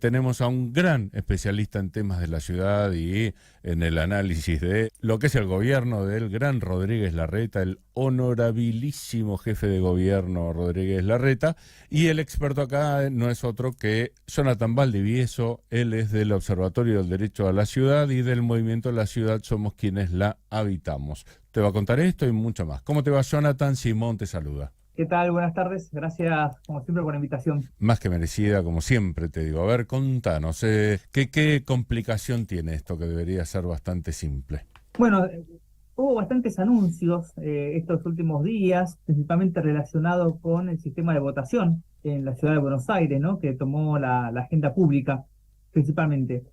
Tenemos a un gran especialista en temas de la ciudad y en el análisis de lo que es el gobierno del gran Rodríguez Larreta, el honorabilísimo jefe de gobierno Rodríguez Larreta, y el experto acá no es otro que Jonathan Valdivieso. Él es del Observatorio del Derecho a la Ciudad y del movimiento La Ciudad Somos Quienes la Habitamos. Te va a contar esto y mucho más. ¿Cómo te va, Jonathan? Simón te saluda. ¿Qué tal? Buenas tardes. Gracias, como siempre, por la invitación. Más que merecida, como siempre te digo. A ver, contanos, ¿qué complicación tiene esto que debería ser bastante simple? Bueno, hubo bastantes anuncios estos últimos días, principalmente relacionados con el sistema de votación en la ciudad de Buenos Aires, ¿no? Que tomó la agenda pública, principalmente.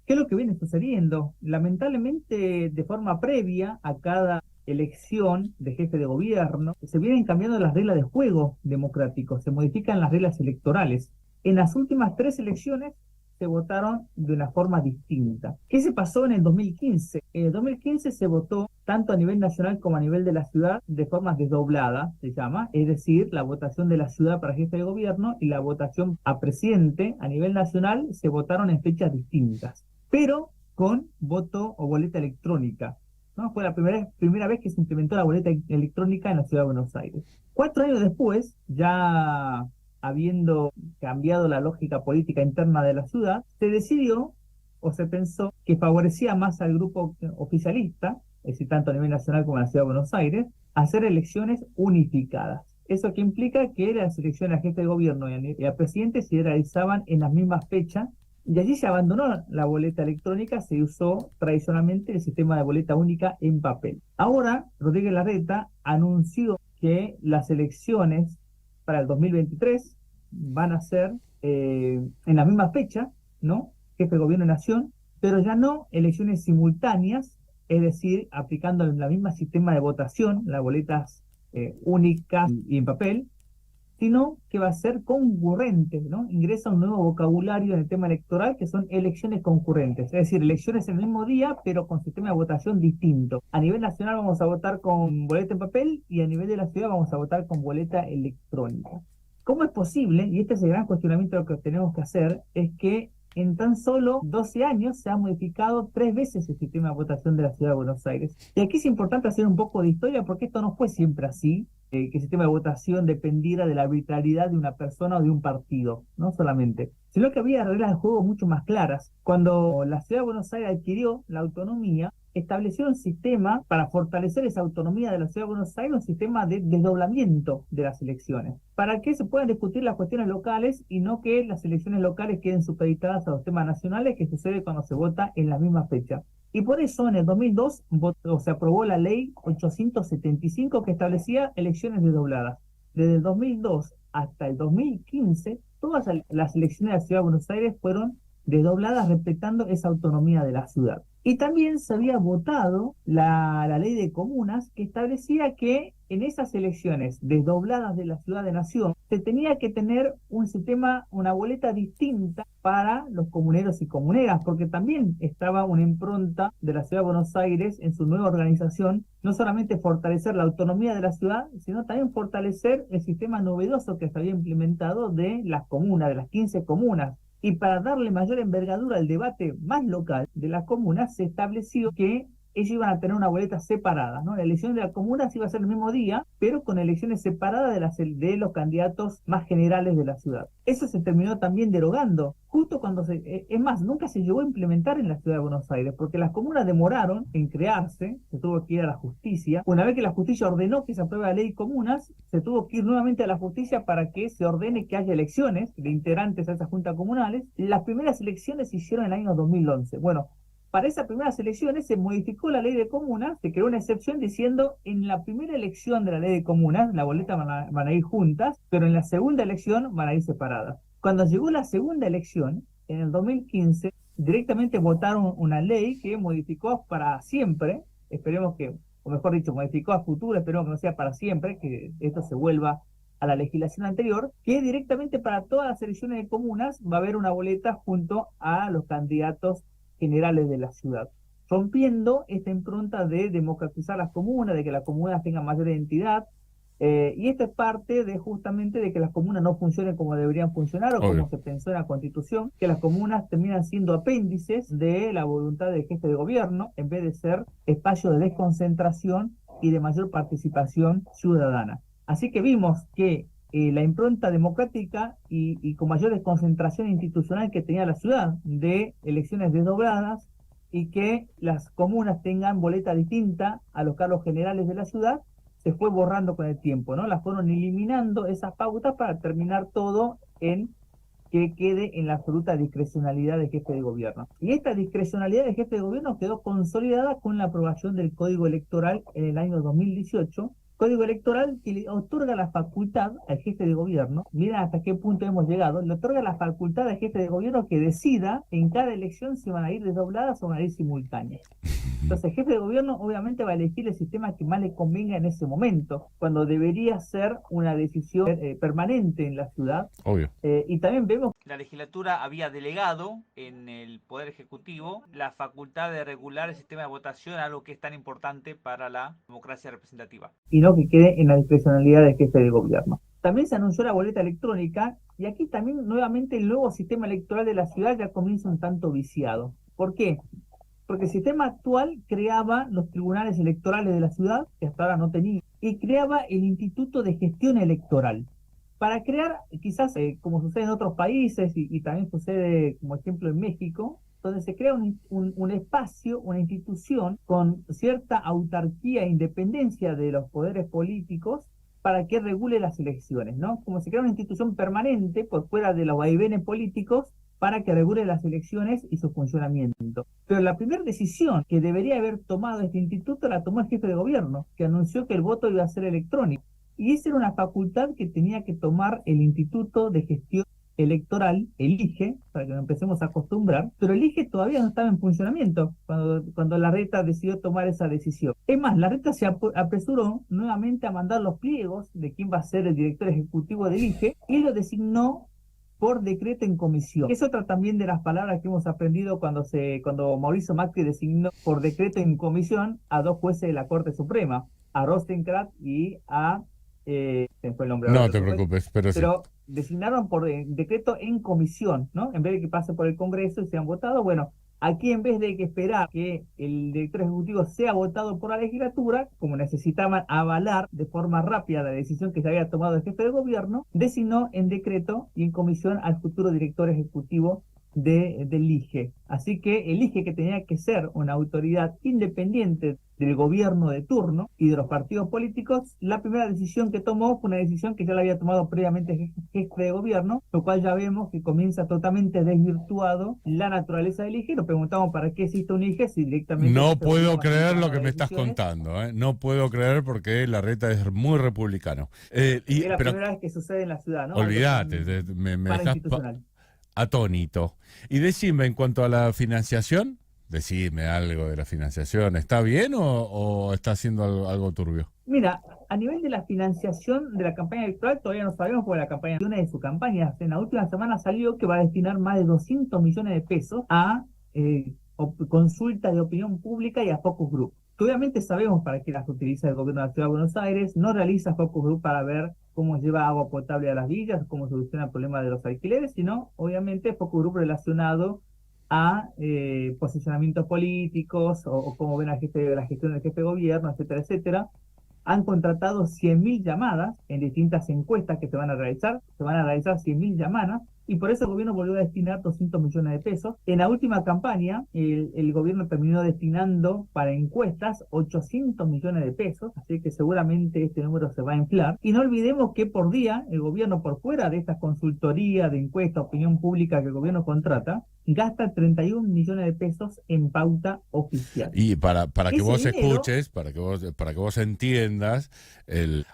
¿Qué es lo que viene sucediendo? Lamentablemente, de forma previa a cada elección de jefe de gobierno, se vienen cambiando las reglas de juego democráticos, se modifican las reglas electorales. En las últimas tres elecciones se votaron de una forma distinta. ¿Qué se pasó en el 2015? En el 2015 se votó tanto a nivel nacional como a nivel de la ciudad de forma desdoblada, se llama, es decir, la votación de la ciudad para jefe de gobierno y la votación a presidente a nivel nacional se votaron en fechas distintas, pero con voto o boleta electrónica, ¿no? Fue la primera vez que se implementó la boleta electrónica en la ciudad de Buenos Aires. 4 años después, ya habiendo cambiado la lógica política interna de la ciudad, se decidió o se pensó que favorecía más al grupo oficialista, es decir, tanto a nivel nacional como en la ciudad de Buenos Aires, hacer elecciones unificadas. Eso que implica que las elecciones a jefe de gobierno y a presidente se realizaban en las mismas fechas, y allí se abandonó la boleta electrónica, se usó tradicionalmente el sistema de boleta única en papel. Ahora, Rodríguez Larreta anunció que las elecciones para el 2023 van a ser en la misma fecha, ¿no? Jefe de gobierno de nación, pero ya no elecciones simultáneas, es decir, aplicando el mismo sistema de votación, las boletas únicas y en papel, sino que va a ser concurrente, ¿no? Ingresa un nuevo vocabulario en el tema electoral que son elecciones concurrentes, es decir, elecciones en el mismo día, pero con sistema de votación distinto. A nivel nacional vamos a votar con boleta en papel y a nivel de la ciudad vamos a votar con boleta electrónica. ¿Cómo es posible? Y este es el gran cuestionamiento que tenemos que hacer, es que en tan solo 12 años se ha modificado 3 veces el sistema de votación de la ciudad de Buenos Aires. Y aquí es importante hacer un poco de historia porque esto no fue siempre así, que el sistema de votación dependiera de la arbitrariedad de una persona o de un partido, no solamente, sino que había reglas de juego mucho más claras. Cuando la ciudad de Buenos Aires adquirió la autonomía, estableció un sistema para fortalecer esa autonomía de la ciudad de Buenos Aires, un sistema de desdoblamiento de las elecciones, para que se puedan discutir las cuestiones locales y no que las elecciones locales queden supeditadas a los temas nacionales, que sucede cuando se vota en la misma fecha. Y por eso en el 2002 se aprobó la ley 875 que establecía elecciones desdobladas. Desde el 2002 hasta el 2015, todas las elecciones de la ciudad de Buenos Aires fueron desdobladas respetando esa autonomía de la ciudad. Y también se había votado la ley de comunas que establecía que en esas elecciones desdobladas de la ciudad de nación se tenía que tener un sistema, una boleta distinta para los comuneros y comuneras, porque también estaba una impronta de la ciudad de Buenos Aires en su nueva organización, no solamente fortalecer la autonomía de la ciudad, sino también fortalecer el sistema novedoso que se había implementado de las comunas, de las 15 comunas. Y para darle mayor envergadura al debate más local de las comunas, se estableció que ellos iban a tener una boleta separada, ¿no? La elección de las comunas iba a ser el mismo día, pero con elecciones separadas de los candidatos más generales de la ciudad. Eso se terminó también derogando, justo cuando es más, nunca se llegó a implementar en la ciudad de Buenos Aires, porque las comunas demoraron en crearse, se tuvo que ir a la justicia. Una vez que la justicia ordenó que se apruebe la ley de comunas, se tuvo que ir nuevamente a la justicia para que se ordene que haya elecciones de integrantes a esas juntas comunales. Las primeras elecciones se hicieron en el año 2011. Bueno, para esas primeras elecciones se modificó la ley de comunas, se creó una excepción diciendo en la primera elección de la ley de comunas, la boleta van a ir juntas, pero en la segunda elección van a ir separadas. Cuando llegó la segunda elección, en el 2015, directamente votaron una ley que modificó para siempre, esperemos que, o mejor dicho, modificó a futuro, esperemos que no sea para siempre, que esto se vuelva a la legislación anterior, que directamente para todas las elecciones de comunas va a haber una boleta junto a los candidatos generales de la ciudad, rompiendo esta impronta de democratizar las comunas, de que las comunas tengan mayor identidad, Y esto es parte de justamente de que las comunas no funcionen como deberían funcionar o Obvio. como se pensó en la Constitución, que las comunas terminan siendo apéndices de la voluntad del jefe de gobierno en vez de ser espacio de desconcentración y de mayor participación ciudadana. Así que vimos que la impronta democrática y con mayor desconcentración institucional que tenía la ciudad de elecciones desdobladas y que las comunas tengan boleta distinta a los cargos generales de la ciudad, se fue borrando con el tiempo, ¿no? Las fueron eliminando esas pautas para terminar todo en que quede en la absoluta discrecionalidad del jefe de gobierno. Y esta discrecionalidad del jefe de gobierno quedó consolidada con la aprobación del Código Electoral en el año 2018, Código Electoral que le otorga la facultad al jefe de gobierno, mira hasta qué punto hemos llegado, le otorga la facultad al jefe de gobierno que decida en cada elección si van a ir desdobladas o van a ir simultáneas. Entonces, el jefe de gobierno obviamente va a elegir el sistema que más le convenga en ese momento, cuando debería ser una decisión permanente en la ciudad. Obvio. Y también vemos que la legislatura había delegado en el Poder Ejecutivo la facultad de regular el sistema de votación, algo que es tan importante para la democracia representativa. Y no que quede en la discrecionalidad del jefe de gobierno. También se anunció la boleta electrónica y aquí también nuevamente el nuevo sistema electoral de la ciudad ya comienza un tanto viciado. ¿Por qué? Porque el sistema actual creaba los tribunales electorales de la ciudad, que hasta ahora no tenía, y creaba el Instituto de Gestión Electoral. Para crear, quizás como sucede en otros países y también sucede como ejemplo en México, donde se crea un espacio, una institución con cierta autarquía e independencia de los poderes políticos para que regule las elecciones, ¿no? Como se crea una institución permanente por fuera de los vaivenes políticos para que regule las elecciones y su funcionamiento. Pero la primera decisión que debería haber tomado este instituto la tomó el jefe de gobierno, que anunció que el voto iba a ser electrónico. Y esa era una facultad que tenía que tomar el Instituto de Gestión Electoral, el IGE, para que nos empecemos a acostumbrar, pero el IGE todavía no estaba en funcionamiento cuando Larreta decidió tomar esa decisión. Es más, Larreta se apresuró nuevamente a mandar los pliegos de quién va a ser el director ejecutivo del IGE y lo designó por decreto en comisión. Es otra también de las palabras que hemos aprendido cuando Mauricio Macri designó por decreto en comisión a dos jueces de la Corte Suprema, a Rostenkratz y a... se fue el nombre No te preocupes, pero sí. Pero designaron por decreto en comisión, ¿no? En vez de que pase por el Congreso y sean votados, bueno, aquí en vez de que esperar que el director ejecutivo sea votado por la legislatura, como necesitaban avalar de forma rápida la decisión que se había tomado el jefe de gobierno, designó en decreto y en comisión al futuro director ejecutivo del IGE. Así que el IGE, que tenía que ser una autoridad independiente del gobierno de turno y de los partidos políticos, la primera decisión que tomó fue una decisión que ya la había tomado previamente el jefe de gobierno, lo cual ya vemos que comienza totalmente desvirtuado la naturaleza del IGE. Nos preguntamos para qué existe un IGE si directamente... No puedo creer lo que me estás contando, ¿eh? No puedo creer porque Larreta es muy republicano. Es la primera vez que sucede en la ciudad, ¿no? Olvídate, me dejas atónito. Y decime, en cuanto a la financiación, decime algo de la financiación. ¿Está bien o está haciendo algo turbio? Mira, a nivel de la financiación de la campaña electoral todavía no sabemos porque la campaña de su campaña en la última semana salió que va a destinar más de 200 millones de pesos a consultas de opinión pública y a focus group. Obviamente sabemos para qué las utiliza el gobierno de la Ciudad de Buenos Aires, no realiza focus group para ver cómo lleva agua potable a las villas, cómo soluciona el problema de los alquileres, sino obviamente focus group relacionado a posicionamientos políticos o cómo ven la gestión del jefe de gobierno, etcétera, etcétera. Han contratado 100.000 llamadas en distintas encuestas que se van a realizar 100.000 llamadas, y por eso el gobierno volvió a destinar 200 millones de pesos. En la última campaña, el gobierno terminó destinando para encuestas 800 millones de pesos, así que seguramente este número se va a inflar. Y no olvidemos que por día, el gobierno, por fuera de estas consultorías de encuesta, opinión pública que el gobierno contrata, gasta 31 millones de pesos en pauta oficial. Y para que vos escuches, para que vos entiendas,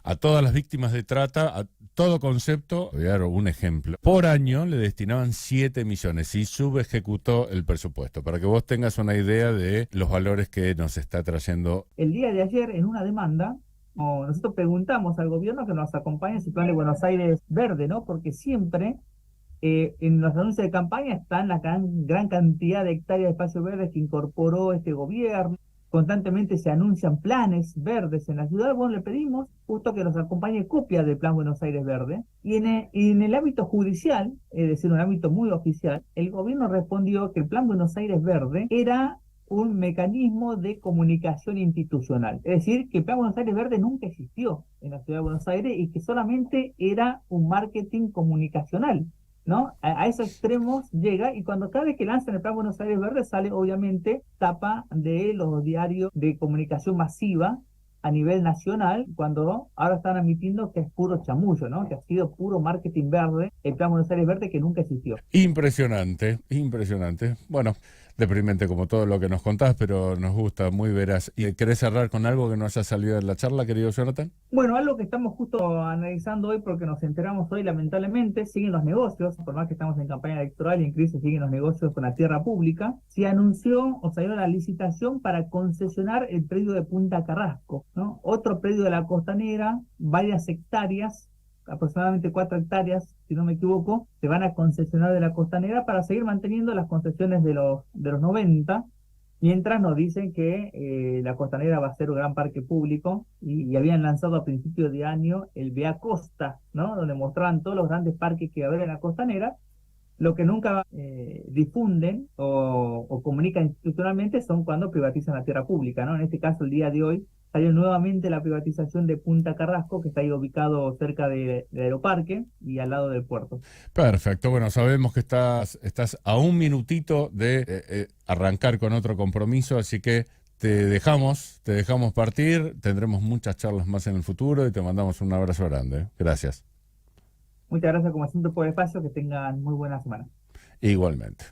a todas las víctimas de trata, a todo concepto, voy a dar un ejemplo. Por año le destinaban 7 millones y subejecutó el presupuesto, para que vos tengas una idea de los valores que nos está trayendo. El día de ayer, en una demanda, nosotros preguntamos al gobierno que nos acompañe en su plan de Buenos Aires verde, ¿no? Porque siempre en los anuncios de campaña están la gran cantidad de hectáreas de espacio verde que incorporó este gobierno, constantemente se anuncian planes verdes en la ciudad. Bueno, le pedimos justo que nos acompañe copia del Plan Buenos Aires Verde. Y en el ámbito judicial, es decir, un ámbito muy oficial, el gobierno respondió que el Plan Buenos Aires Verde era un mecanismo de comunicación institucional. Es decir, que el Plan Buenos Aires Verde nunca existió en la ciudad de Buenos Aires y que solamente era un marketing comunicacional, ¿no? A esos extremos llega, y cuando cada vez que lanzan el Plan Buenos Aires Verde sale obviamente tapa de los diarios de comunicación masiva a nivel nacional, cuando ahora están admitiendo que es puro chamullo, ¿no? Que ha sido puro marketing verde, el Plan Buenos Aires Verde, que nunca existió. Impresionante, impresionante. Bueno, deprimente como todo lo que nos contás, pero nos gusta, muy veraz. ¿Y querés cerrar con algo que no haya salido de la charla, querido Jonathan? Bueno, algo que estamos justo analizando hoy, porque nos enteramos hoy, lamentablemente, siguen los negocios, por más que estamos en campaña electoral y en crisis, siguen los negocios con la tierra pública. Se anunció o salió la licitación para concesionar el predio de Punta Carrasco, ¿no? Otro predio de la Costanera, varias hectáreas, aproximadamente 4 hectáreas, si no me equivoco, se van a concesionar de la Costanera para seguir manteniendo las concesiones de los 90. Mientras nos dicen que la Costanera va a ser un gran parque público, y habían lanzado a principios de año el Via Costa, ¿no? Donde mostraban todos los grandes parques que va a haber en la Costanera. Lo que nunca difunden o comunican institucionalmente son cuando privatizan la tierra pública, ¿no? En este caso, el día de hoy, salió nuevamente la privatización de Punta Carrasco, que está ahí ubicado cerca del Aeroparque y al lado del puerto. Perfecto, bueno, sabemos que estás a un minutito de arrancar con otro compromiso, así que te dejamos partir, tendremos muchas charlas más en el futuro y te mandamos un abrazo grande. Gracias. Muchas gracias como siempre por el espacio, que tengan muy buena semana. Igualmente.